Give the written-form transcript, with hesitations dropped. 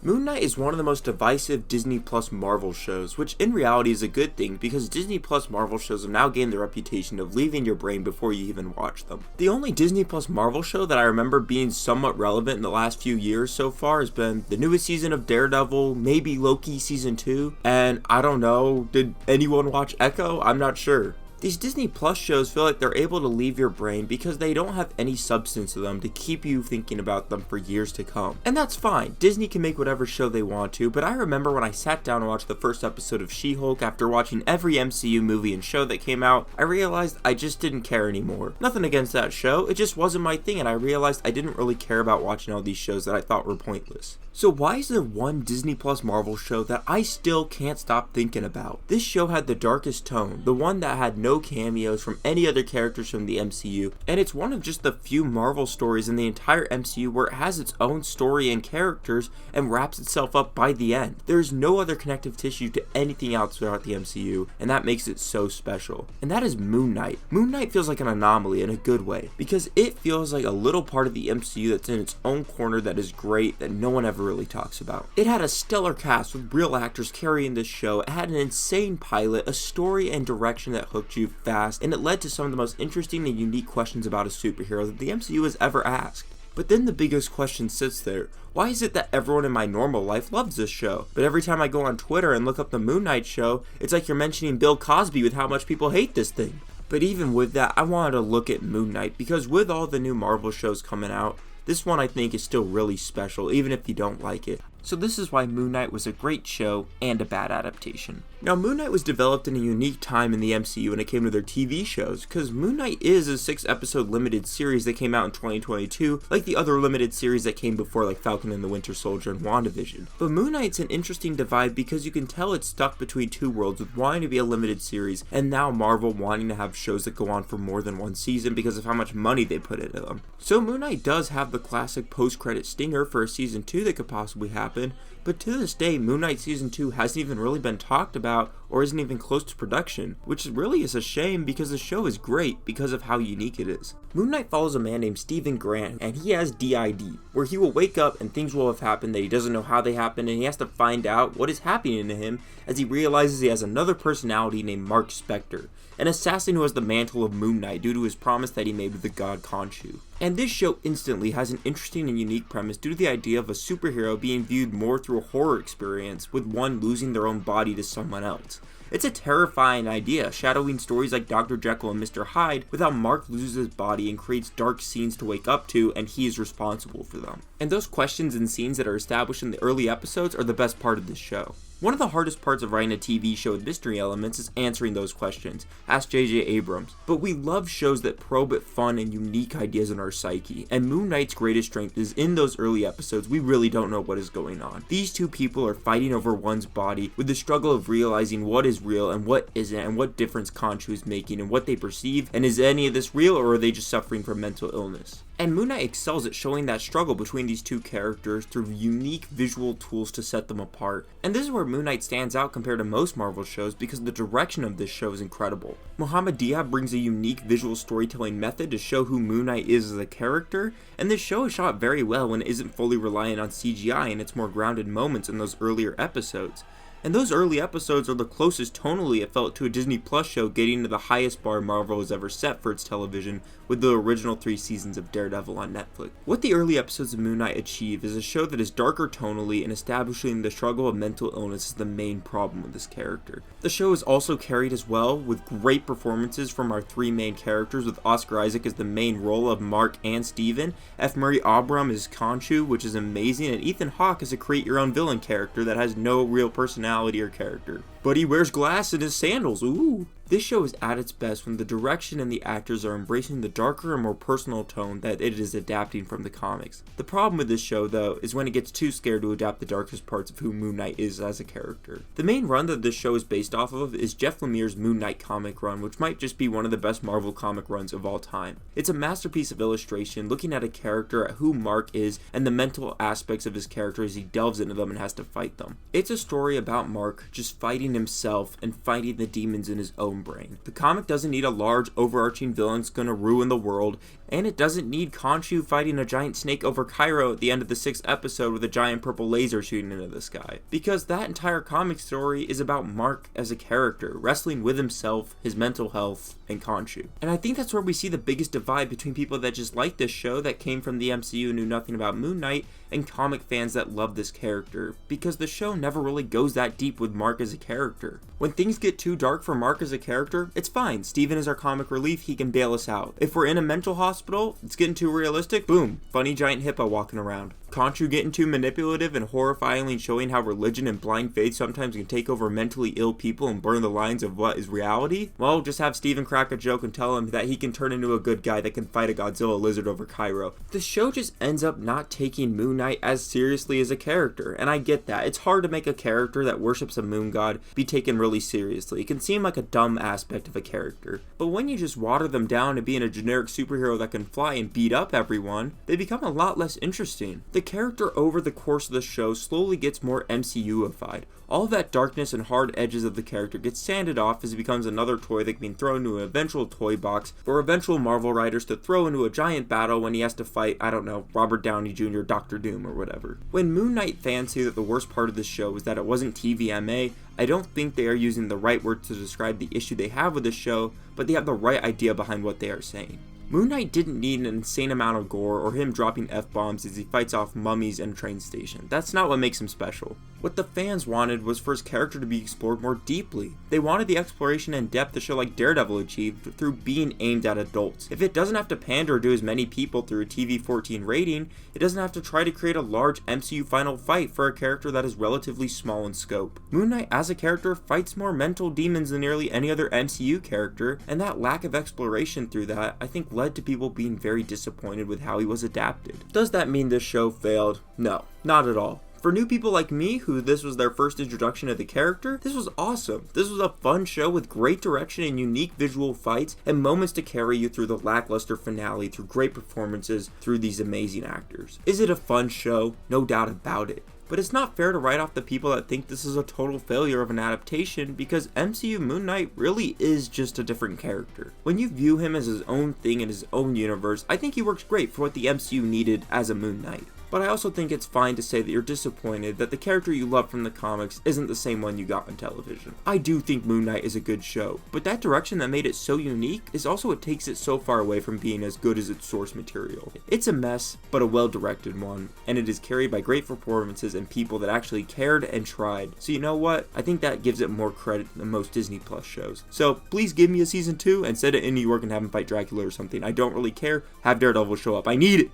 Moon Knight is one of the most divisive Disney Plus Marvel shows, which in reality is a good thing because Disney Plus Marvel shows have now gained the reputation of leaving your brain before you even watch them. The only Disney Plus Marvel show that I remember being somewhat relevant in the last few years so far has been the newest season of Daredevil, maybe Loki season 2, and I don't know, did anyone watch Echo? I'm not sure. These Disney Plus shows feel like they're able to leave your brain because they don't have any substance to them to keep you thinking about them for years to come. And that's fine, Disney can make whatever show they want to, but I remember when I sat down and watched the first episode of She-Hulk after watching every MCU movie and show that came out, I realized I just didn't care anymore. Nothing against that show, it just wasn't my thing, and I realized I didn't really care about watching all these shows that I thought were pointless. So why is there one Disney Plus Marvel show that I still can't stop thinking about? This show had the darkest tone, the one that had no cameos from any other characters from the MCU, and it's one of just the few Marvel stories in the entire MCU where it has its own story and characters and wraps itself up by the end. There's no other connective tissue to anything else throughout the MCU, and that makes it so special. And that is Moon Knight. Moon Knight feels like an anomaly in a good way, because it feels like a little part of the MCU that's in its own corner that is great that no one ever really talks about. It had a stellar cast with real actors carrying this show, it had an insane pilot, a story and direction that hooked you fast, and it led to some of the most interesting and unique questions about a superhero that the MCU has ever asked. But then the biggest question sits there. Why is it that everyone in my normal life loves this show? But every time I go on Twitter and look up the Moon Knight show, it's like you're mentioning Bill Cosby with how much people hate this thing. But even with that, I wanted to look at Moon Knight because with all the new Marvel shows coming out, this one I think is still really special, even if you don't like it. So this is why Moon Knight was a great show and a bad adaptation. Now Moon Knight was developed in a unique time in the MCU when it came to their TV shows, because Moon Knight is a 6-episode limited series that came out in 2022, like the other limited series that came before like Falcon and the Winter Soldier and WandaVision. But Moon Knight's an interesting divide because you can tell it's stuck between two worlds with wanting to be a limited series and now Marvel wanting to have shows that go on for more than one season because of how much money they put into them. So Moon Knight does have the classic post-credit stinger for a season 2 that could possibly happen, but to this day, Moon Knight Season 2 hasn't even really been talked about or isn't even close to production, which really is a shame because the show is great because of how unique it is. Moon Knight follows a man named Stephen Grant, and he has DID, where he will wake up and things will have happened that he doesn't know how they happened, and he has to find out what is happening to him as he realizes he has another personality named Mark Spector, an assassin who has the mantle of Moon Knight due to his promise that he made with the god Khonshu. And this show instantly has an interesting and unique premise due to the idea of a superhero being viewed more through a horror experience, with one losing their own body to someone else. It's a terrifying idea, shadowing stories like Dr. Jekyll and Mr. Hyde with how Mark loses his body and creates dark scenes to wake up to, and he is responsible for them. And those questions and scenes that are established in the early episodes are the best part of this show. One of the hardest parts of writing a TV show with mystery elements is answering those questions. Ask J.J. Abrams. But we love shows that probe at fun and unique ideas in our psyche, and Moon Knight's greatest strength is in those early episodes we really don't know what is going on. These two people are fighting over one's body with the struggle of realizing what is real and what isn't, and what difference Khonshu is making and what they perceive, and is any of this real or are they just suffering from mental illness? And Moon Knight excels at showing that struggle between these two characters through unique visual tools to set them apart. And this is where Moon Knight stands out compared to most Marvel shows because the direction of this show is incredible. Mohamed Diab brings a unique visual storytelling method to show who Moon Knight is as a character, and this show is shot very well when it isn't fully reliant on CGI and its more grounded moments in those earlier episodes. And those early episodes are the closest tonally it felt to a Disney Plus show getting to the highest bar Marvel has ever set for its television with the original 3 seasons of Daredevil on Netflix. What the early episodes of Moon Knight achieve is a show that is darker tonally and establishing the struggle of mental illness is the main problem with this character. The show is also carried as well with great performances from our 3 main characters, with Oscar Isaac as the main role of Mark and Steven, F. Murray Abraham as Khonshu, which is amazing, and Ethan Hawke as a create-your-own-villain character that has no real personality or character. But he wears glass in his sandals, ooh! This show is at its best when the direction and the actors are embracing the darker and more personal tone that it is adapting from the comics. The problem with this show, though, is when it gets too scared to adapt the darkest parts of who Moon Knight is as a character. The main run that this show is based off of is Jeff Lemire's Moon Knight comic run, which might just be one of the best Marvel comic runs of all time. It's a masterpiece of illustration, looking at a character, at who Mark is, and the mental aspects of his character as he delves into them and has to fight them. It's a story about Mark just fighting himself and fighting the demons in his own brain. The comic doesn't need a large, overarching villain that's gonna ruin the world. And it doesn't need Khonshu fighting a giant snake over Cairo at the end of the 6th episode with a giant purple laser shooting into the sky. Because that entire comic story is about Mark as a character, wrestling with himself, his mental health, and Khonshu. And I think that's where we see the biggest divide between people that just like this show that came from the MCU and knew nothing about Moon Knight, and comic fans that love this character, because the show never really goes that deep with Mark as a character. When things get too dark for Mark as a character, it's fine. Steven is our comic relief, he can bail us out. If we're in a mental hospital, it's getting too realistic, boom, funny giant hippo walking around. Khonshu getting too manipulative and horrifyingly showing how religion and blind faith sometimes can take over mentally ill people and blur the lines of what is reality? Well, just have Steven crack a joke and tell him that he can turn into a good guy that can fight a Godzilla lizard over Cairo. The show just ends up not taking Moon Knight as seriously as a character, and I get that. It's hard to make a character that worships a moon god be taken really seriously. It can seem like a dumb aspect of a character, but when you just water them down to being a generic superhero that can fly and beat up everyone, they become a lot less interesting. The character over the course of the show slowly gets more MCU-ified. All that darkness and hard edges of the character gets sanded off as he becomes another toy that can be thrown into an eventual toy box for eventual Marvel writers to throw into a giant battle when he has to fight, I don't know, Robert Downey Jr., Dr. Doom, or whatever. When Moon Knight fans say that the worst part of this show is that it wasn't TVMA, I don't think they are using the right word to describe the issue they have with the show, but they have the right idea behind what they are saying. Moon Knight didn't need an insane amount of gore or him dropping F-bombs as he fights off mummies in a train station. That's not what makes him special. What the fans wanted was for his character to be explored more deeply. They wanted the exploration and depth a show like Daredevil achieved through being aimed at adults. If it doesn't have to pander to as many people through a TV-14 rating, it doesn't have to try to create a large MCU final fight for a character that is relatively small in scope. Moon Knight as a character fights more mental demons than nearly any other MCU character, and that lack of exploration through that, I think, led to people being very disappointed with how he was adapted. Does that mean this show failed? No, not at all. For new people like me, who this was their first introduction to the character, this was awesome. This was a fun show with great direction and unique visual fights, and moments to carry you through the lackluster finale, through great performances, through these amazing actors. Is it a fun show? No doubt about it. But it's not fair to write off the people that think this is a total failure of an adaptation, because MCU Moon Knight really is just a different character. When you view him as his own thing in his own universe, I think he works great for what the MCU needed as a Moon Knight. But I also think it's fine to say that you're disappointed that the character you love from the comics isn't the same one you got on television. I do think Moon Knight is a good show, but that direction that made it so unique is also what takes it so far away from being as good as its source material. It's a mess, but a well-directed one, and it is carried by great performances and people that actually cared and tried. So you know what? I think that gives it more credit than most Disney Plus shows. So please give me a season 2 and set it in New York and have him fight Dracula or something. I don't really care. Have Daredevil show up. I need it!